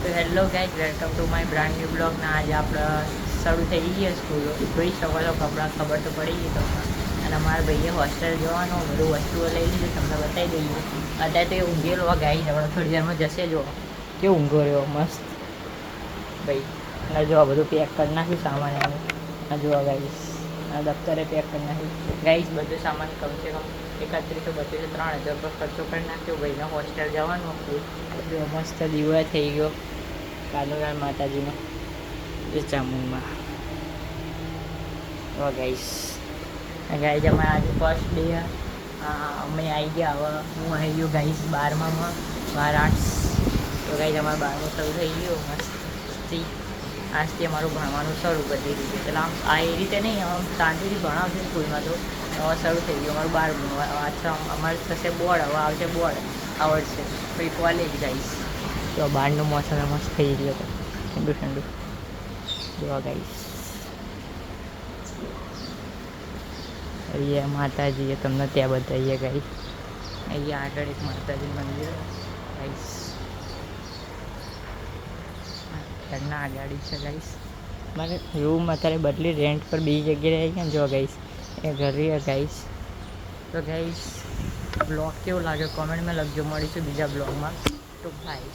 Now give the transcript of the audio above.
તો hello guys, welcome to my brand new blog. ને આજે આપણે શરૂ થઈ ગઈ સ્કૂલો. જોઈ શકો છો કપડાં, ખબર તો પડી ગઈ તમને. અને અમારા ભાઈએ હોસ્ટેલ જવાનું બધું વસ્તુઓ લઈ લીધું, તમને બતાવી દઈએ. અત્યારે તો એ ઊંઘેલો ગાઈઝ, આપણે થોડી દેરમાં જશે. જો કેવો ઊંઘો રહ્યો મસ્ત ભાઈ. અને જો બધું પેક કરી નાખ્યું સામાન એનું. અને જો ગાઈઝ આ દફતરે પેક કરી નાખ્યું ગાઈઝ. બધું સામાન કમસે કમ 3100 3200 3000 પર ખર્ચો કરી નાખ્યો. ભાઈને હોસ્ટેલ જવાનું હતું. જો મસ્ત દીવા થઈ ગયો કાનુરાન માતાજીનો એ ચામુંડમાં. ઓ ગાઈસ અમારે આજે ફર્સ્ટ ડે. અમે આવી ગયા. હવે હું આવી ગયો ગાઈસ 12માં 12 આર્ટ્સ. તો ગાઈસ અમારે 12મું શરૂ થઈ ગયું મસ્તથી. આજથી અમારું ભણવાનું શરૂ કરી દીધું. એટલે આમ આ એ રીતે નહીં, આમ શાંતિથી ભણાવશે સ્કૂલમાં. તો હવે શરૂ થઈ ગયું અમારું 12મું. અચ્છા અમારે થશે બોર્ડ. હવે આવશે બોર્ડ આવડશે પછી કોલેજ ગાઈસ. તો બહારનું મોસમ મસ્ત થઈ ગયો હતો, ઠંડુ ઠંડુ. જોવા ગાઈસ અહીંયા માતાજી તમને ત્યાં બતાવીએ ગાઈસ. અહીંયા આગળ એક માતાજી મંદિર ગાઈસ. ઘરના આગાડી છે ગાઈસ. મારે રૂમ અત્યારે બદલી રેન્ટ પર બીજી જગ્યાએ આવી ગયા. જો ગાઈસ એ ઘરે ગાઈસ. તો ગાઈસ બ્લોગ કેવો લાગે કોમેન્ટમાં લખજો. મળીશું બીજા બ્લોગમાં. તો બાય.